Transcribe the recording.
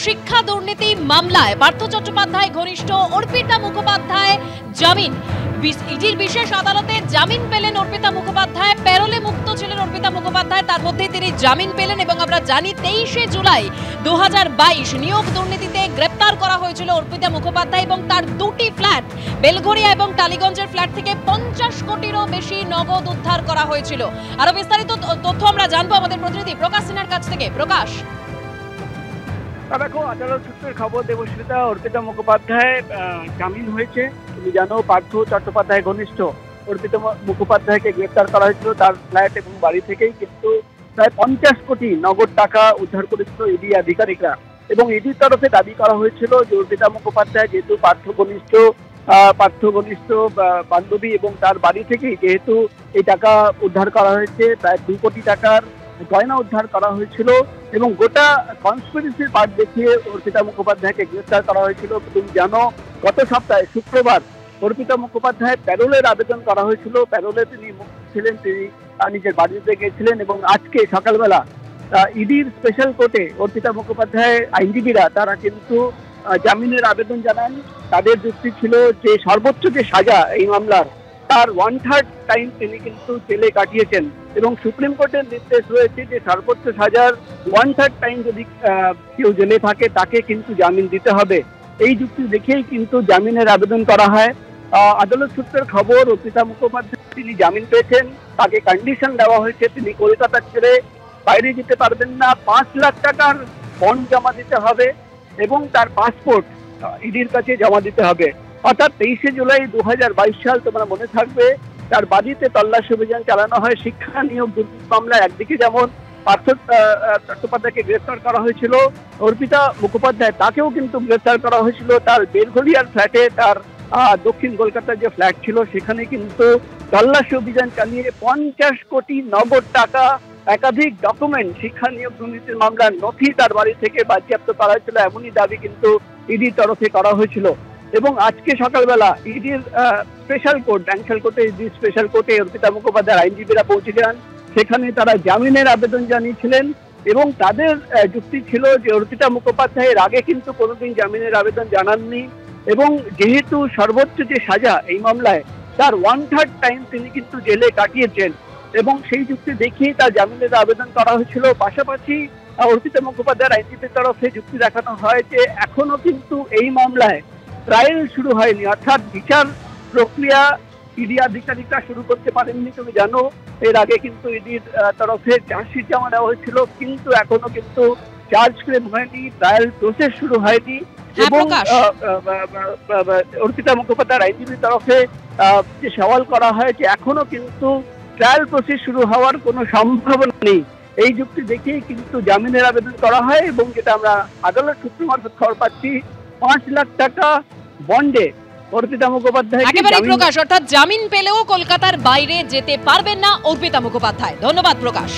শিক্ষা দুর্নীতি মামলায় পার্থ চট্টোপাধ্যায় ঘনিষ্ঠ অর্পিতা মুখোপাধ্যায় জামিন। ইডির বিশেষ আদালতে জামিন পেলেন অর্পিতা মুখোপাধ্যায়। প্যারোলে মুক্ত ছিলেন অর্পিতা মুখোপাধ্যায়, তার মধ্যেই তিনি জামিন পেলেন। এবং আমরা জানি 23শে জুলাই 2022 নিয়োগ দুর্নীতিতে গ্রেপ্তার করা হয়েছিল অর্পিতা মুখোপাধ্যায় এবং তার দুটি ফ্ল্যাট বেলঘরিয়া এবং টালিগঞ্জের ফ্ল্যাট থেকে 50 কোটিরও বেশি নগদ উদ্ধার করা হয়েছিল। আরো বিস্তারিত তথ্য আমরা জানবো আমাদের প্রতিনিধি প্রকাশ সিনহার কাছ থেকে। প্রকাশ, দেখো, আদালত সূত্রের খবর, দেবশ্রীতা অর্পিতা মুখোপাধ্যায় জামিন হয়েছে। তুমি জানো, পার্থ চট্টোপাধ্যায় ঘনিষ্ঠ অর্পিতা মুখোপাধ্যায়কে গ্রেপ্তার করা হয়েছিল তার ফ্ল্যাট এবং বাড়ি থেকেই, কিন্তু প্রায় 50 কোটি নগদ টাকা উদ্ধার করেছিল ইডি আধিকারিকরা। এবং ইডির তরফে দাবি করা হয়েছিল যে অর্পিতা মুখোপাধ্যায় যেহেতু পার্থ ঘনিষ্ঠ বান্ধবী এবং তার বাড়ি থেকেই যেহেতু এই টাকা উদ্ধার করা হয়েছে, প্রায় 2 কোটি টাকার গয়না উদ্ধার করা হয়েছিল এবং গোটা কনস্পিরেসির পার্ট দেখিয়ে অর্পিতা মুখোপাধ্যায়কে গ্রেফতার করা হয়েছিল। তুমি জানো, গত সপ্তাহে শুক্রবার অর্পিতা মুখোপাধ্যায় প্যারোলের আবেদন করা হয়েছিল। প্যারোলে তিনি মুক্ত ছিলেন, তিনি নিজের বাড়িতে গিয়েছিলেন এবং আজকে সকালবেলা ইডির স্পেশাল কোর্টে অর্পিতা মুখোপাধ্যায় আইনজীবীরা তারা কিন্তু জামিনের আবেদন জানান। তাদের যুক্তি ছিল যে সর্বোচ্চ যে সাজা এই মামলার, তার 1/3 টাইম তিনি কিন্তু জেলে কাটিয়েছেন এবং সুপ্রিম কোর্টের নির্দেশ রয়েছে যে সর্বোচ্চ সাজার 1/3 টাইম যদি কেউ জেলে থাকে তাকে কিন্তু জামিন দিতে হবে। এই যুক্তি দেখেই কিন্তু জামিনের আবেদন করা হয়। আদালত সূত্রের খবর, অর্পিতা মুখোপাধ্যায় তিনি জামিন পেয়েছেন, তাকে কন্ডিশন দেওয়া হয়েছে তিনি কলকাতা ছেড়ে বাইরে যেতে পারবেন না, 5 লাখ টাকার বন্ড জমা দিতে হবে এবং তার পাসপোর্ট ইডির কাছে জমা দিতে হবে। অর্থাৎ 23শে জুলাই 2022 সাল, তোমরা মনে থাকবে, তার বাড়িতে তল্লাশি অভিযান চালানো হয় শিক্ষা নিয়োগ দুর্নীতি মামলায়। একদিকে যেমন পার্থ চট্টোপাধ্যায়কে গ্রেফতার করা হয়েছিল, অর্পিতা মুখোপাধ্যায় তাকেও কিন্তু গ্রেফতার করা হয়েছিল তার বেলঘরিয়ার ফ্ল্যাটে, তার দক্ষিণ কলকাতার যে ফ্ল্যাট ছিল সেখানে কিন্তু তল্লাশি অভিযান চালিয়ে 50 কোটি নগদ টাকা, একাধিক ডকুমেন্ট, শিক্ষা নিয়োগ দুর্নীতির মামলার নথি তার বাড়ি থেকে বাজেয়াপ্ত করা হয়েছিল। এমনই দাবি কিন্তু ইডির তরফে করা হয়েছিল। এবং আজকে সকালবেলা ইডির স্পেশাল কোর্ট, ব্যাংশাল কোর্টে, ইডির স্পেশাল কোর্টে অর্পিতা মুখোপাধ্যায়ের আইনজীবীরা পৌঁছে যান। সেখানে তারা জামিনের আবেদন জানিয়েছিলেন এবং তাদের যুক্তি ছিল যে অর্পিতা মুখোপাধ্যায়ের আগে কিন্তু কোনোদিন জামিনের আবেদন জানাননি এবং যেহেতু সর্বোচ্চ যে সাজা এই মামলায়, তার 1/3 টাইম তিনি কিন্তু জেলে কাটিয়েছেন এবং সেই যুক্তি দেখিয়ে তার জামিনের আবেদন করা হয়েছিল। পাশাপাশি অর্পিতা মুখোপাধ্যায়ের আইনজীবীর তরফে যুক্তি দেখানো হয় যে এখনো কিন্তু এই মামলায় ট্রায়াল শুরু হয়নি, অর্থাৎ বিচার প্রক্রিয়া ইডি আধিকারিকরা শুরু করতে পারেননি। তুমি জানো, এর আগে কিন্তু ইডির তরফে চার্জশিট জমা দেওয়া হয়েছিল, কিন্তু এখনো কিন্তু চার্জ ফ্রেম হয়নি, ট্রায়াল প্রসেস শুরু হয়নি। এবং অর্পিতা মুখোপাধ্যায়ের আইনজীবীর তরফে যে সওয়াল করা হয় যে এখনো কিন্তু ট্রায়াল প্রসেস শুরু হওয়ার কোনো সম্ভাবনা নেই। এই যুক্তি দেখেই কিন্তু জামিনের আবেদন করা হয় এবং যেটা আমরা আদালত সূত্র মারফত খবর পাচ্ছি, 5 লাখ টাকা বন্ডে অর্পিতা মুখোপাধ্যায়। একেবারে প্রকাশ, অর্থাৎ জামিন পেলেও কলকাতার বাইরে যেতে পারবেন না অর্পিতা মুখোপাধ্যায়। ধন্যবাদ প্রকাশ।